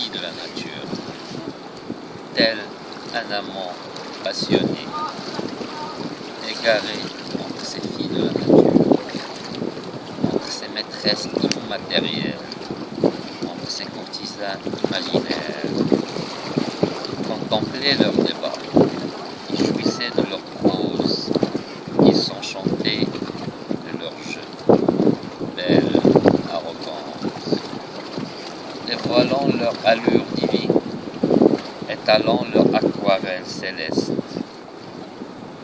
fille de la nature, tel un amant passionné, égaré entre ces filles de la nature, entre ces maîtresses immatérielles, entre ces courtisanes imaginaires. Il contemplait leur débat, il jouissait de leur prose, il s'enchantait de leur jeu, belle arrogance, dévoilant leur allure divine, étalant leur aquarelle céleste,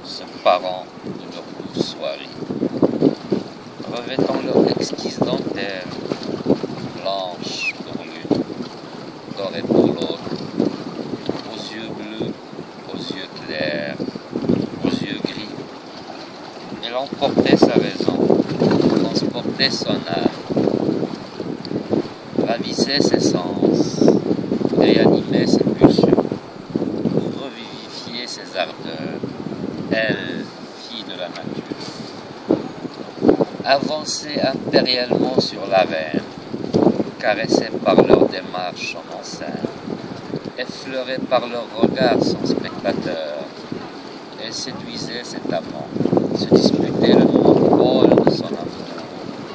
se parant de leur douce soirée, revêtant leur exquise dentelle, blanche pour l'une, dorée pour l'autre, aux yeux bleus, aux yeux clairs, aux yeux gris. Elle emportait sa raison, transportait son âme, ravissait ses sens, réanimait ses pulsions, revivifiait ses ardeurs, elle, fille de la nature. Avançait impérialement sur l'arène, caressait par leur démarche son enceinte, effleurée par leur regard son spectateur. Elle séduisait cet amant, se disputait le monopole de son amour,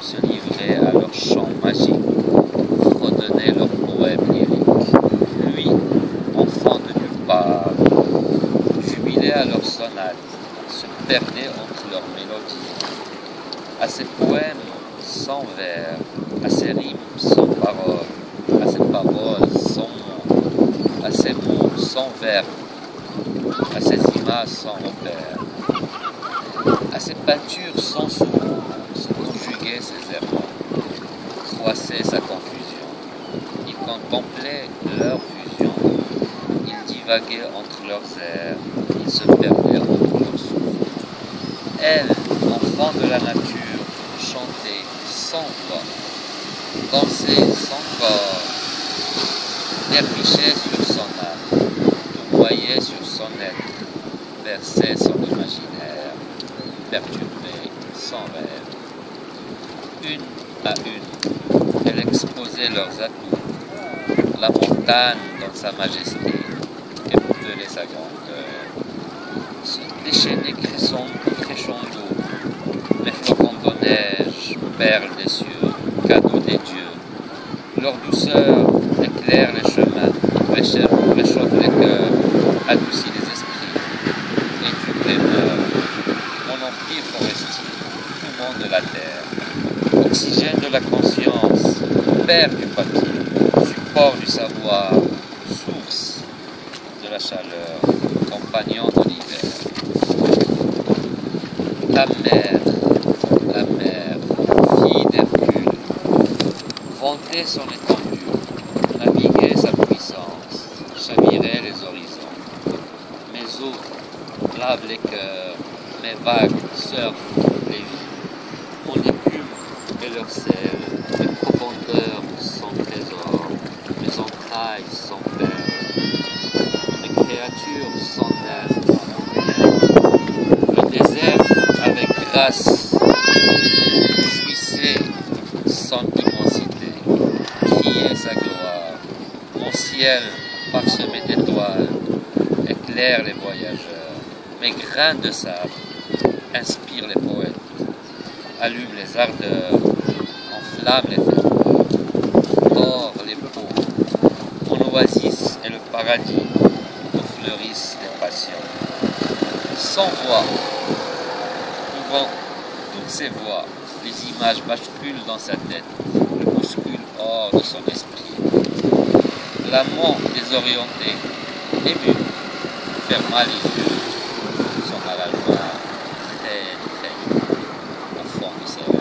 se livrait à leur chant magique, fredonnait leur poème lyrique. Lui, enfant de nulle part, jubilait à leur sonate, se perdait entre leurs mélodies. À ses poèmes sans vers, à ses rimes sans paroles, à ses paroles sans mots, à ses mots sans verbes, à ses images sans repères, à ses peintures sans sous, se conjuguaient ses erreurs, croissait sa confusion. Il contemplait leur fusion, il divaguait entre leurs airs, il se perdait entre leurs souffles. Elle, enfant de la nature, chantait sans voix, dansait sans corps, dervichait sur son âme, tournoyait sur son être, versait son imaginaire, perturbait sans rêve. Une à une, elle exposait leurs atouts, la montagne dans sa majesté, épelait sa grandeur, se déchaînait crescendo, les flocons de neige, perles des cieux, cadeaux des dieux. Leur douceur éclaire les chemins, réchauffe les cœurs, adoucit les esprits, étude les mœurs. Mon empire forestier, poumon de la terre, oxygène de la conscience, père du papier, support du savoir, source de la chaleur, compagnon de l'hiver. La mer, fille d'Hercule, vantait son étendue, naviguait sa puissance, chavirait les horizons. Mes eaux lavent les cœurs, mes vagues surfent les vies. Mon écume et leur sel, mes profondeurs sans trésor, mes entrailles sans perles, mes créatures sans nerfs. Le désert avec grâce jouissait son immensité, criait sa gloire. Mon ciel parsemé d'étoiles éclaire les voyageurs. Mes grains de sable inspirent les poètes, allument les ardeurs, enflamment les ferveurs, dorent les peaux. Mon oasis est le paradis où fleurissent les passions. Sans voix, ouvrant toutes ses voix, les images basculent dans sa tête, le bousculent hors de son esprit. L'amant désorienté, ému, ferma les yeux, s'en alla loin, très, très loin, au fond de sa vie.